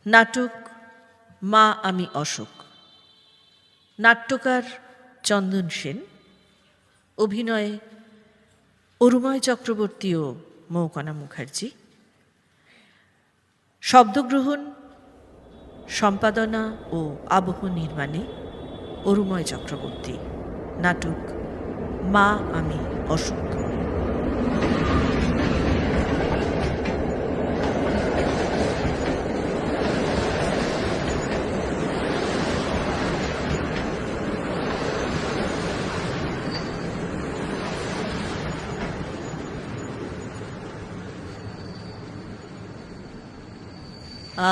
নাটক মা আমি অশোক। নাট্যকার চন্দন সেন, অভিনয়ে অরুময় চক্রবর্তী ও মৌকণা মুখার্জি, শব্দগ্রহণ, সম্পাদনা ও আবহ নির্মাণে অরুময় চক্রবর্তী। নাটক মা আমি অশোক।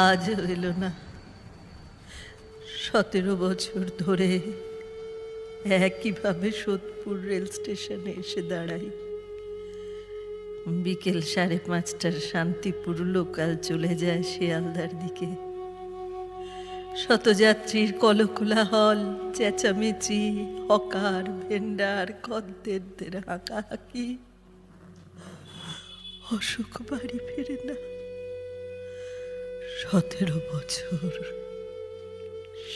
আজও এলো না। 17 বছর ধরে একইভাবে সোদপুর রেল স্টেশনে এসে দাঁড়াই। বিকেল 5:30টার শান্তিপুর লোকাল চলে যায় শিয়ালদার দিকে। শতযাত্রীর কলকোলাহল, চেঁচামেচি, হকার, ভেন্ডার, খদ্দেরদের হাঁকাহাঁকি। অশোক বাড়ি ফেরে না। 17 বছর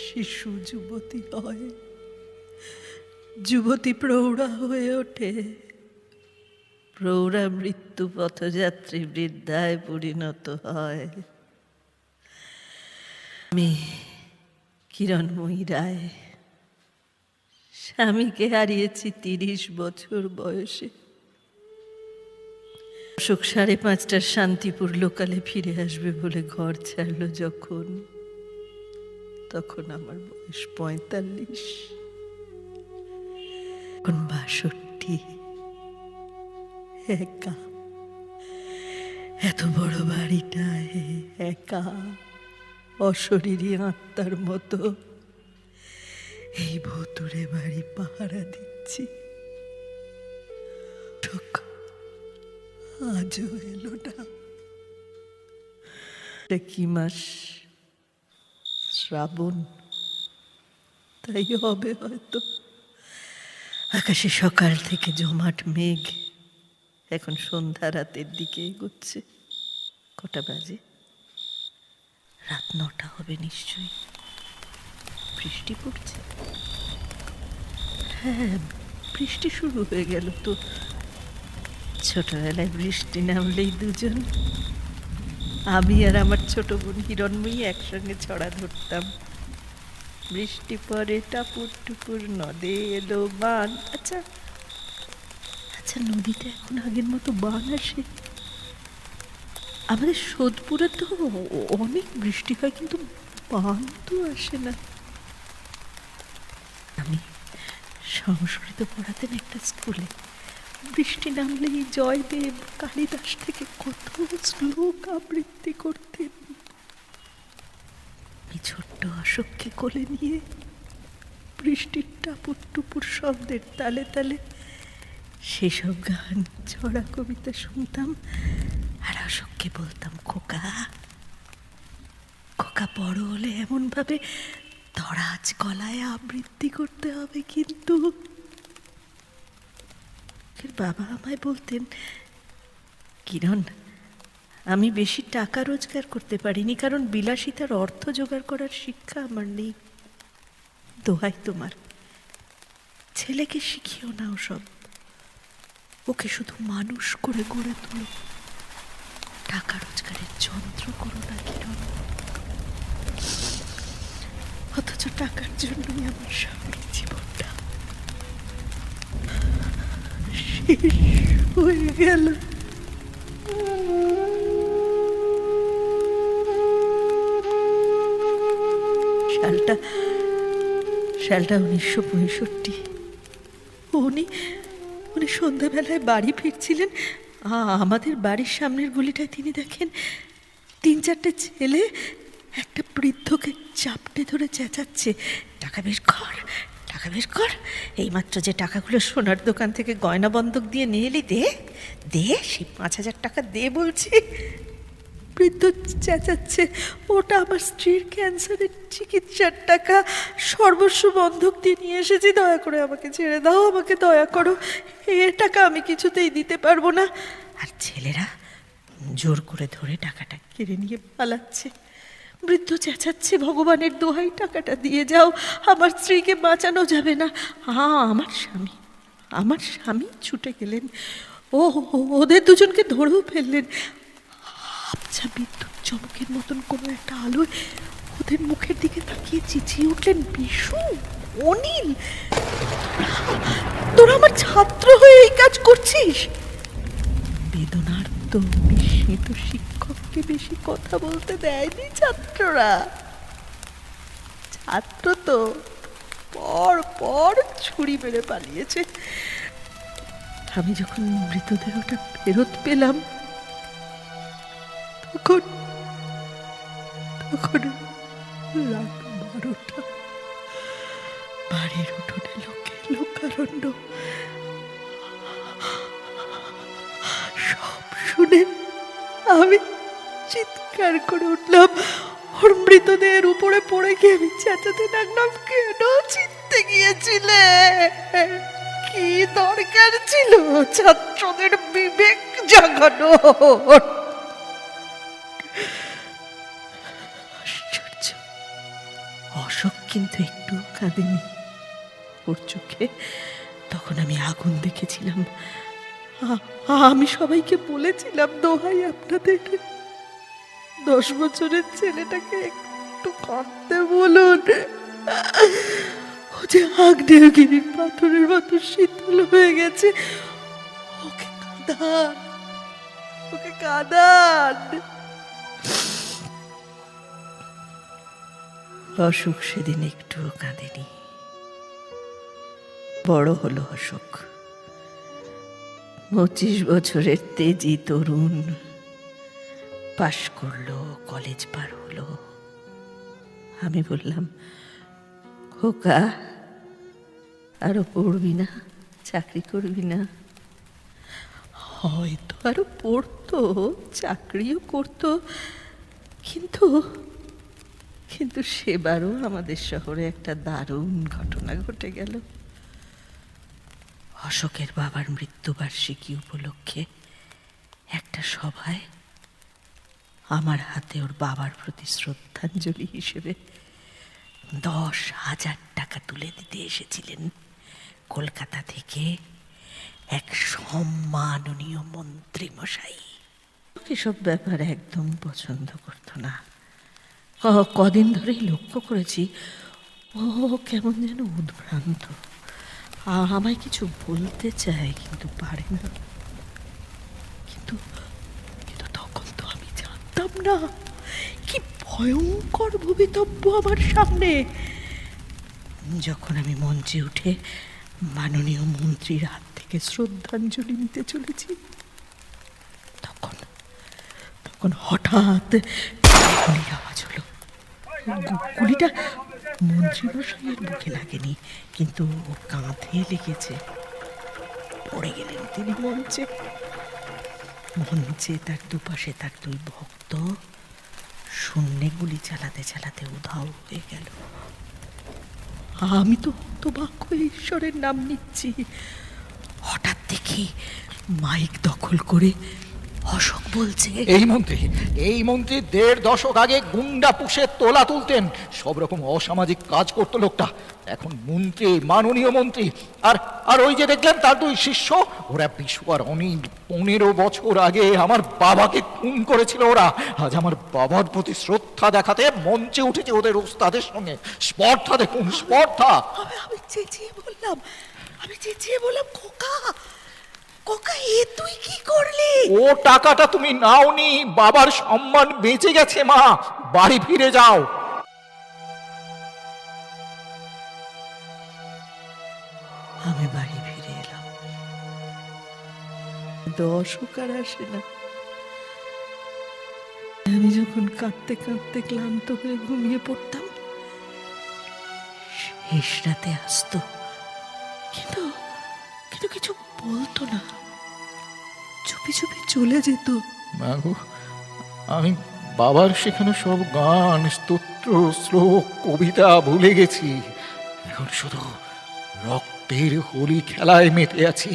শিশু যুবতী হয়, যুবতী প্রৌঢ়া হয়ে ওঠে, প্রৌঢ়া মৃত্যু পথযাত্রী বৃদ্ধায় পরিণত হয়। আমি কিরণময়ী রায়, স্বামীকে হারিয়েছি 30 বছর বয়সে। অশোক 5:30টার শান্তিপুর লোকালে ফিরে আসবে বলে ঘর ছাড়লো যখন, তখন আমার বয়স 45, এখন 62। একা, এত বড় বাড়িটায় একা, অশরীরী আত্মার মতো এই ভুতুড়ে বাড়ি পাহারা দিচ্ছি। আজও এলো না। কি মাস? শ্রাবণ। তাই হবে হয়তো। আকাশে সকাল থেকে জমাট মেঘ, এখন সন্ধ্যা রাতের দিকে এগোচ্ছে। কটা বাজে? রাত 9টা হবে নিশ্চয়ই। বৃষ্টি পড়ছে। হ্যাঁ, বৃষ্টি শুরু হয়ে গেল তো। ছোটবেলায় বৃষ্টি নামলেই দুজন, আমি আর আমার ছোট বোন হিরণময়ী একসঙ্গে ছড়া ধরতাম। বৃষ্টি পরে টাপুর টুপুর, নদে এলো বান। আচ্ছা, নদীতে এখন আগের মতো বান আসে? আমাদের সোদপুরে তো অনেক বৃষ্টি হয়, কিন্তু বান তো আসে না। আমি সংস্কৃত পড়াতেন একটা স্কুলে। বৃষ্টি নামলেই জয়দেব, কালিদাস থেকে কত শ্লোক আবৃত্তি করতেন। আমি ছোট্ট অশোককে কোলে নিয়ে বৃষ্টির টাপুর টুপুর শব্দের তালে তালে সেসব গান, ছড়া, কবিতা শুনতাম। আর অশোককে বলতাম, খোকা খোকা, বড় হলে এমন ভাবে দরাজ গলায় আবৃত্তি করতে হবে কিন্তু। বাবা আমায় বলতেন, কিরণ, আমি বেশি টাকা রোজগার করতে পারিনি, কারণ বিলাসিতার অর্থ জোগাড় করার শিক্ষা আমার নেই। দোহাই তোমার, ছেলেকে শিখিও না ওসব। ওকে শুধু মানুষ করে গড়ে তোলো, টাকা রোজগারের যন্ত্র করো না কিরণ। অথচ টাকার জন্যই আমার স্বামীর জীবনটা শেষ হয়ে গেল। সালটা 1965। উনি সন্ধ্যাবেলায় বাড়ি ফিরছিলেন। আমাদের বাড়ির সামনের গলিটায় তিনি দেখেন 3-4টে ছেলে একটা বৃদ্ধকে চাপটে ধরে চেঁচাচ্ছে, টাকা বের কর, টাকা বের কর, এইমাত্র যে টাকাগুলো সোনার দোকান থেকে গয়না বন্ধক দিয়ে নিয়ে এলি, দে দে, সেই 5,000 টাকা দে বলছি। বৃদ্ধ চেঁচাচ্ছে, ওটা আমার স্ত্রীর ক্যান্সারের চিকিৎসার টাকা, সর্বস্ব বন্ধক দিয়ে নিয়ে এসেছি, দয়া করে আমাকে ছেড়ে দাও, আমাকে দয়া করো, এ টাকা আমি কিছুতেই দিতে পারবো না। আর ছেলেরা জোর করে ধরে টাকাটা কেড়ে নিয়ে পালাচ্ছে। বৃদ্ধ চেঁচাচ্ছে, ভগবানের দোহাই টাকাটা দিয়ে যাও, আমার স্ত্রীকে বাঁচানো যাবে না। আমার স্বামী ছুটে গেলেন, ওদের দুজনকে ধরেও ফেললেন। আচ্ছা, বিদ্যুৎ চমকের মতন কোনো একটা আলোয় ওদের মুখের দিকে তাকিয়ে চেঁচিয়ে উঠলেন, বিশু, অনিল, তোরা আমার ছাত্র হয়ে এই কাজ করছিস? বেদনার্ত বিস্মিত শিক্ষককে বেশি কথা বলতে দেয়নি ছাত্ররা। ছাত্র তো পর পর ছুরি মেরে পালিয়েছে। আমি যখন মৃতদেহটা ফেরত পেলাম, তখন রাত 12টা। বাড়ির উঠোনে লোকারণ্য। সব শুনে আমি চিৎকার করে উঠলাম। ওর মৃতদেহের উপরে পড়ে গিয়ে আমি চেঁচাতে লাগলাম, কেন চিনতে গিয়েছিলে? কি দরকার ছিল ছাত্রদের বিবেক জাগানো? আশ্চর্য, অশোক কিন্তু একটু কাঁদেনি। ওর চোখে তখন আমি আগুন দেখেছিলাম। আমি সবাইকে বলেছিলাম, দোহাই আপনাদের, 10 বছরের ছেলেটাকে একটু কাঁদতে বলুন। ও যে আগ্নেয়গিরির পাথরের মতো শীতল হয়ে গেছে। ওকে কাঁদান। অশোক সেদিন একটুও কাঁদেনি। বড় হলো অশোক, 25 বছরের তেজি তরুণ। পাশ করলো, কলেজ পার হলো। আমি বললাম, খোকা, আরো পড়বি না? চাকরি করবি না? হয়তো আরো পড়তো, চাকরিও করতো, কিন্তু সেবারও আমাদের শহরে একটা দারুণ ঘটনা ঘটে গেল। অশোকের বাবার মৃত্যুবার্ষিকী উপলক্ষে একটা সভায় আমার হাতে ওর বাবার প্রতি শ্রদ্ধাঞ্জলি হিসেবে 10,000 টাকা তুলে দিতে এসেছিলেন কলকাতা থেকে এক সম্মাননীয় মন্ত্রী মশাই। এসব ব্যাপার একদম পছন্দ করতো না। কদিন ধরেই লক্ষ্য করেছি ও কেমন যেন উদ্ভ্রান্ত। আমায় কিছু বলতে চায়, কিন্তু পারে না। কিন্তু তখন তো আমি জানতাম না কি ভয়ঙ্কর ভবিতব্য আমার সামনে। যখন আমি মঞ্চে উঠে মাননীয় মন্ত্রীর হাত থেকে শ্রদ্ধাঞ্জলি নিতে চলেছি, তখন হঠাৎ গুলির আওয়াজ হলো। গুলিটা মন্ত্রীমশাইয়ের বুকে লাগেনি, কিন্তু ওর কাঁধে লেগেছে। পড়ে গেলেন তিনি মঞ্চে। তার দুপাশে তার 2 ভক্ত শূন্যে গুলি চালাতে চালাতে উধাও হয়ে গেল। আমি তো হতবাক হয়ে ঈশ্বরের নাম নিচ্ছি। হঠাৎ দেখি মাইক দখল করে অশোক বলছে, এই মন্ত্রী 1.5 দশক আগে গুন্ডা পুষে তোলা তুলতেন, সব রকম অসামাজিক কাজ করতো লোকটা। এখন মন্ত্রী, মাননীয় মন্ত্রী। আর ওই যে দেখলেন তার 2 শিষ্য, ওরা বিশু আর অনিল। 15 বছর আগে আমার বাবাকে খুন করেছিল ওরা। আজ আমার বাবার প্রতি শ্রদ্ধা দেখাতে মঞ্চে উঠেছে ওদের ওস্তাদের সঙ্গে। স্পর্ধা দেখুন, স্পর্ধা। আমি চেঁচিয়ে বললাম, খোকা, এ তুই কি করলি? ও টাকাটা তুমি নাওনি, বাবার সম্মান বেঁচে গেছে মা, বাড়ি ফিরে যাও। আমি বাড়ি ফিরে এলাম। অশোক আর আসে না। আমি যখন কাঁদতে কাঁদতে ক্লান্ত হয়ে ঘুমিয়ে পড়তাম, শেষ রাতে আসতো, কিন্তু কিছু বলতো না, চুপি চুপি চলে যেত। মাগো, আমি বাবার শেখানো সব গান, স্তোত্র, শ্লোক, কবিতা ভুলে গেছি। এখন শুধু রক্তের হোলি খেলায় মেতে আছি।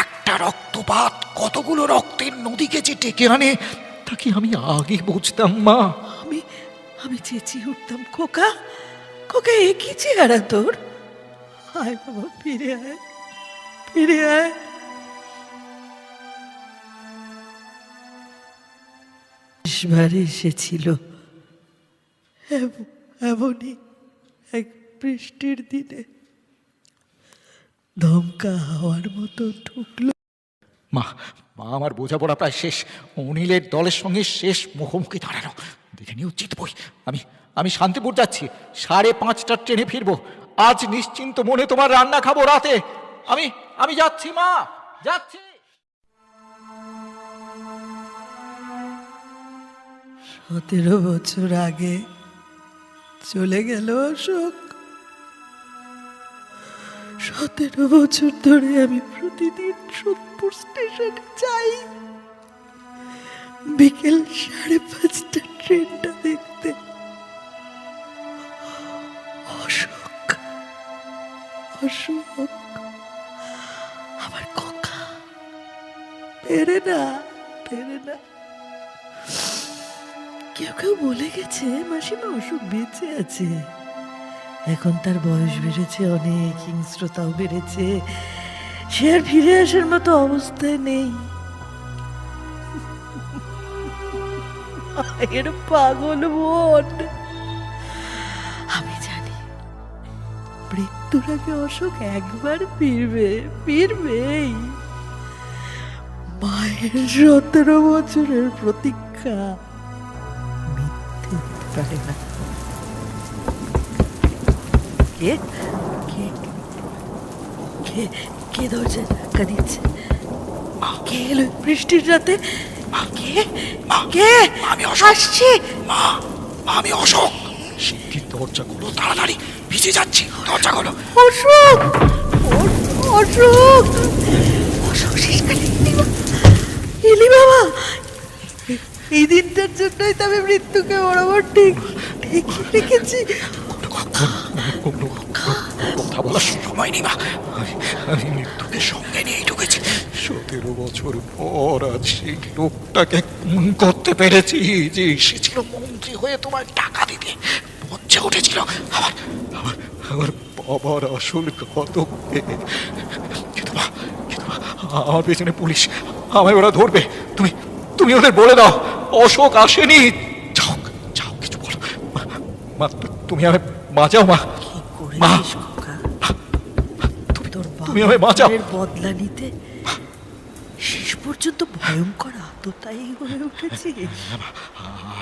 একটা রক্তপাত কতগুলো রক্তের নদীকে যে ডেকে আনে তা কি আমি আগে বুঝতাম মা? আমি চেঁচিয়ে উঠতাম, খোকা খোকা, এ কি চেহারা তোর? আয় বাবা, ফিরে আয়, ফিরে আয়। শেষবার এসেছিল এমনই এক বৃষ্টির দিনে, ধমকা হাওয়ার মতো ঢুকলো। মা, মা, আমার বোঝাপড়া প্রায় শেষ। অনিলের দলের সঙ্গে শেষ মুখোমুখি দাঁড়ানো, দেখে নিয়েও জিতবই। আমি শান্তিপুর যাচ্ছি, 5:30টার ট্রেনে ফিরবো। আজ নিশ্চিন্ত মনে তোমার রান্না খাবো রাতে। আমি যাচ্ছি মা, যাচ্ছি। 17 বছর আগে চলে গেল অশোক। 17 বছর ধরে আমি প্রতিদিন সোদপুর স্টেশনে যাই, বিকেল 5:30টার ট্রেনটা দেখতে। অশোক, অশোক আমার খোকা, ফেরে না, ফেরে না। কেউ কেউ বলে গেছে মাসিমা অশোক বেঁচে আছে। এখন তার বয়স বেড়েছে অনেক, হিংস্রতাও বেড়েছে, সে আর ফিরে আসার মতো অবস্থায় নেই। এর পাগল মন। আমি জানি মৃত্যুর আগে অশোক একবার ফিরবে, ফিরবেই। মায়ের 17 বছরের প্রতীক্ষা মিথ্যে হতে পারে না। কে কে কে কে দরজা ধাক্কা দিচ্ছে? কে এলো বৃষ্টির রাতে? কে কে? আমি অশোক। আসছি। মা, আমি অশোক। শিগগির দরজা খোলো, তাড়াতাড়ি, ভিজে যাচ্ছি, দরজা খোলো। অশোক, অশোক, অশোক শেষকালে এলি বাবা। এই দিনটার জন্যই তো আমি মৃত্যুকে বরাবর ঠিক রেখেছি। কথা বলার সময় নেই মা, আমি মৃত্যুকে সঙ্গে নিয়ে ঢুকেছি। 17 বছর পর আজ সেই লোকটাকে খুন করতে পেরেছি, যে এসেছিল মন্ত্রী হয়ে তোমার টাকা দিতে, পঞ্চে উঠেছিল আমার বাবার আসল ঘাতককে। কিন্তু মা, আমার পেছনে পুলিশ, আমায় ওরা ধরবে। তুমি ওদের বলে দাও অশোক আসেনি। যাও যাও, কিছু বলো মা, তুমি আমায় বাঁচাও মা। মা, তুমি আমায় বাঁচাও। বদলা নিতে শেষ পর্যন্ত ভয়ঙ্কর আততায়ী হয়ে উঠেছি।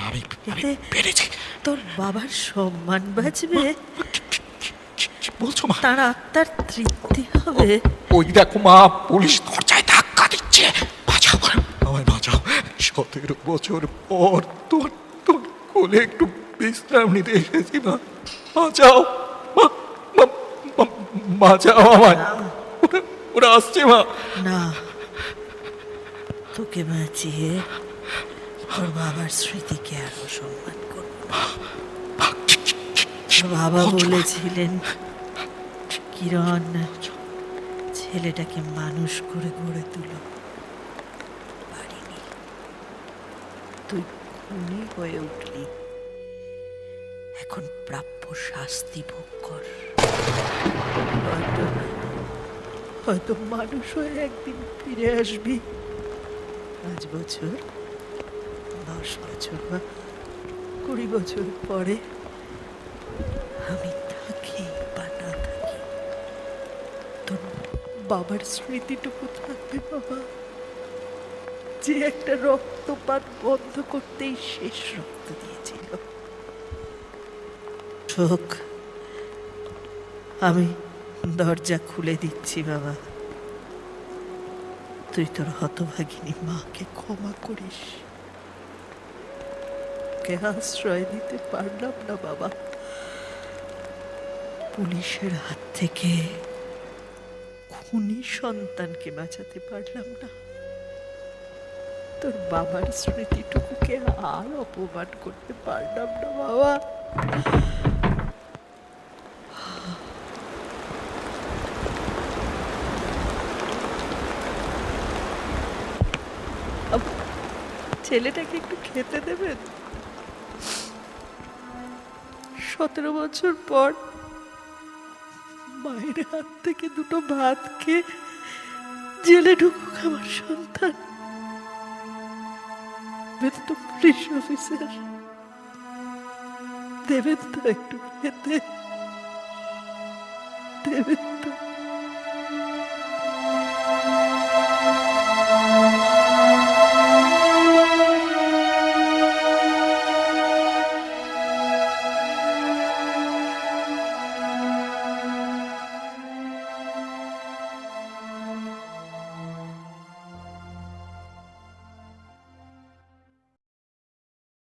আমি পেরেছি। তোর বাবার সম্মান বাঁচবে, বলছো মা? তার আত্মার তৃপ্তি হবে। ওই দেখো মা, পুলিশ দরজায় ধাক্কা দিচ্ছে। বাঁচাও, আমায় বাঁচাও। 17 বছর পর তোর কোলে একটু বিশ্রাম নিতে এসেছি মা, বাঁচাও মা, বাঁচাও আমায়। ওরা আসছে মা। না, তোকে বাঁচিয়ে তোর বাবার স্মৃতিকে আরো সম্মান করব। বাবা বলেছিলেন, কিরণ, ছেলেটাকে মানুষ করে গড়ে তুলো। পারিনি, তুই খুনি হয়ে উঠলি। এখন প্রাপ্য শাস্তি ভোগ কর। হয়তো মানুষ হয়ে একদিন ফিরে আসবি। 5 বছর, 10 বছর বা 20 বছর পরে আমি থাকি বা না থাকি, তোর বাবার স্মৃতিটুকু থাকবে বাবা, যে একটা রক্তপাত বন্ধ করতেই শেষ রক্ত দিয়েছিল। শোক, আমি দরজা খুলে দিচ্ছি বাবা। তুই তোর হতভাগিনী মাকে ক্ষমা করিস। ওকে আশ্রয় দিতে পারলাম না বাবা, পুলিশের হাত থেকে খুনি সন্তানকে বাঁচাতে পারলাম না। তোর বাবার স্মৃতিটুকুকে আর অপমান করতে পারলাম না বাবা। ছেলেটাকে একটু খেতে দেবেন? 17 বছর পর মায়ের হাত থেকে দুটো ভাত খেয়ে জেলে ঢুকুক আমার সন্তান। দেবেন তো পুলিশ অফিসার, দেবেন তো একটু খেতে, দেবেন